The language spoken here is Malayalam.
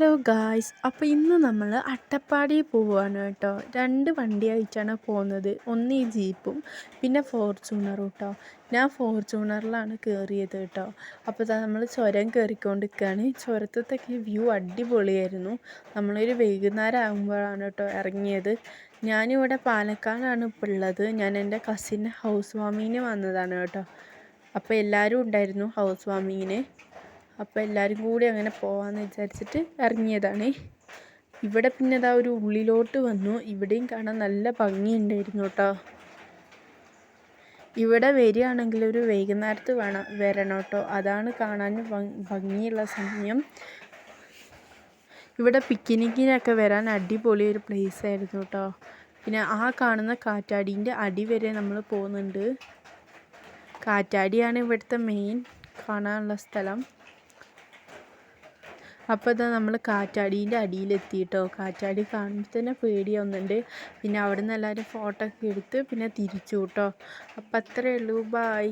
ഹലോ ഗായ്സ്, അപ്പോൾ ഇന്ന് നമ്മൾ അട്ടപ്പാടി പോവുകയാണ് കേട്ടോ. 2 വണ്ടിയായിട്ടാണ് പോകുന്നത്. ഒന്ന് ഈ ജീപ്പും പിന്നെ ഫോർച്യൂണറും കേട്ടോ. ഞാൻ ഫോർച്യൂണറിലാണ് കയറിയത് കേട്ടോ. അപ്പോൾ നമ്മൾ ചുരം കയറിക്കൊണ്ടിരിക്കുകയാണ്. ചുരത്തത്തൊക്കെ വ്യൂ അടിപൊളിയായിരുന്നു. നമ്മളൊരു വൈകുന്നേരം ആകുമ്പോഴാണ് കേട്ടോ ഇറങ്ങിയത്. ഞാനിവിടെ പാലക്കാടാണ് ഇപ്പോൾ ഉള്ളത്. ഞാൻ എൻ്റെ കസിൻ്റെ ഹൗസ് വാമിങ്ങിന് വന്നതാണ് കേട്ടോ. അപ്പോൾ എല്ലാവരും ഉണ്ടായിരുന്നു ഹൗസ് വാമിങ്ങിന്. അപ്പോൾ എല്ലാവരും കൂടി അങ്ങനെ പോകാമെന്ന് വിചാരിച്ചിട്ട് ഇറങ്ങിയതാണ്. ഇവിടെ പിന്നെ ഇതാ ഒരു ഉള്ളിലോട്ട് വന്നു. ഇവിടെയും കാണാൻ നല്ല ഭംഗിയുണ്ടായിരുന്നു കേട്ടോ. ഇവിടെ വരികയാണെങ്കിൽ ഒരു വൈകുന്നേരത്ത് വരണം കേട്ടോ. അതാണ് കാണാൻ ഭംഗിയുള്ള സമയം. ഇവിടെ പിക്നിക്കിനൊക്കെ വരാൻ അടിപൊളി ഒരു പ്ലേസ് ആയിരുന്നു കേട്ടോ. പിന്നെ ആ കാണുന്ന കാറ്റാടീൻ്റെ അടി വരെ നമ്മൾ പോകുന്നുണ്ട്. കാറ്റാടിയാണ് ഇവിടുത്തെ മെയിൻ കാണാനുള്ള സ്ഥലം. അപ്പോൾ ഇതാ നമ്മൾ കാറ്റാടീൻ്റെ അടിയിലെത്തി കേട്ടോ. കാറ്റാടി കാണുമ്പോൾ തന്നെ പേടിയാവുന്നുണ്ട്. പിന്നെ അവിടെ നിന്ന് എല്ലാവരും ഫോട്ടോ ഒക്കെ എടുത്ത് പിന്നെ തിരിച്ചു കേട്ടോ. അപ്പം അത്രയേ ഉള്ളൂ. ബായ്.